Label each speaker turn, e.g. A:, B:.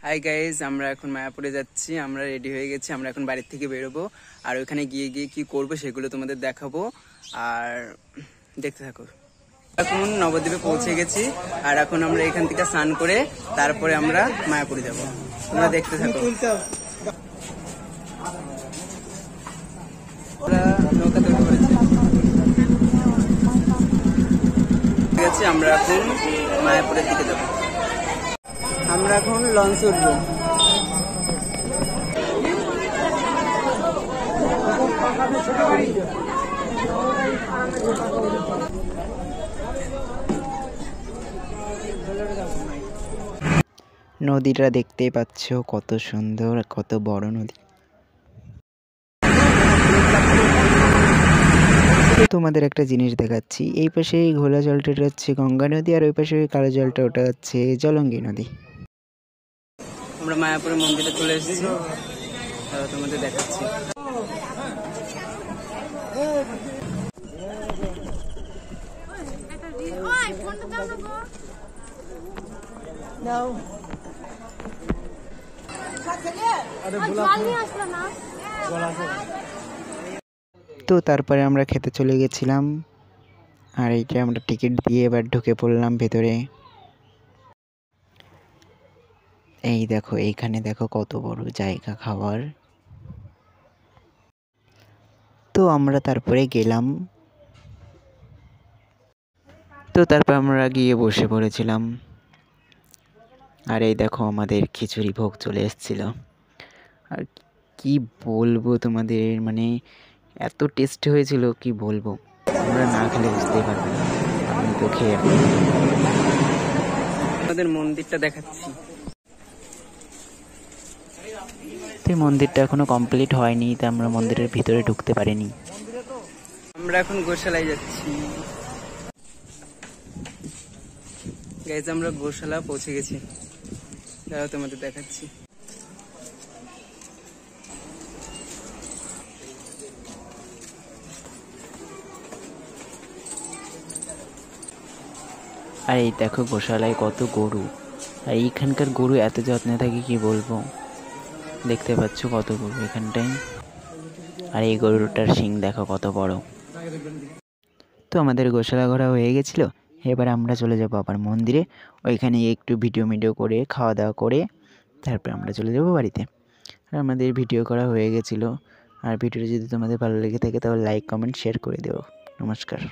A: Hi guys, আমরা এখন মায়াপুরে যাচ্ছি। আমরা রেডি হয়ে গেছি। আমরা এখন বাড়ির থেকে বেরোবো, আর ওখানে গিয়ে গিয়ে কি করব সেগুলো তোমাদের দেখাবো, আর দেখতে থাকো। এখন নবদ্বীপে পৌঁছে গেছি, আর এখন আমরা এখান থেকে স্নান করে তারপরে আমরা মায়াপুরে যাব। তোমরা দেখতে থাকো। আমরা নৌকা তৈরি করেছি, আমরা এখন মায়াপুরের দিকে যাব। আমরা এখন লঞ্চে উঠবো।
B: নদীটা দেখতেই পাচ্ছ কত সুন্দর, কত বড় নদী। তোমাদের একটা জিনিস দেখাচ্ছি, এই পাশে ঘোলা জলটা হচ্ছে গঙ্গা নদী, আর ওই পাশে কালো জলটা ওটা হচ্ছে জলঙ্গি নদী।
A: আমরা মায়াপুরের মন্দিরে চলে এসেছি, তোমাদের দেখাচ্ছি।
B: তো তারপরে আমরা খেতে চলে গেছিলাম, আর এইটা আমরা টিকিট দিয়ে এবার ঢুকে পড়লাম ভেতরে। এই দেখো, এইখানে দেখো কত বড় জায়গা খাওয়ার। তো আমরা তারপরে গেলাম, তো তারপর আমরা গিয়ে বসে পড়েছিলাম। আর এই দেখো আমাদের খিচুড়ি ভোগ চলে এসেছিল। আর কি বলবো তোমাদের, মানে এত টেস্ট হয়েছিল, কি বলবো, আমরা না খেলে বুঝতেই পারবে না। আমি তো খেয়ে
A: আমাদের মন্দিরটা দেখাচ্ছি।
B: তো মন্দিরটা এখনো কমপ্লিট হয়নি, তো আমরা মন্দিরের ভিতরে ঢুকতে পারিনি।
A: আমরা এখন গোশালায় যাচ্ছি। গাইজ, আমরা গোশালা পৌঁছে গেছি, দাঁড়াও তোমাদের দেখাচ্ছি।
B: আর এই দেখো গোশালায় কত গরু, আর এইখানকার গরু এত যত্নে থাকে কি বলবো। দেখতে পাচ্ছ কত গরু এখানটায়, আর এই গরুটার শিং দেখো কত বড়। তো আমাদের গোশালা ঘোরা হয়ে গেছিল, এবার আমরা চলে যাবো আবার মন্দিরে। ওইখানে একটু ভিডিও করে খাওয়া দাওয়া করে তারপর আমরা চলে যাবো বাড়িতে। আর আমাদের ভিডিও করা হয়ে গেছিলো। আর ভিডিওটা যদি তোমাদের ভালো লেগে থাকে তাহলে লাইক, কমেন্ট, শেয়ার করে দেবো। নমস্কার।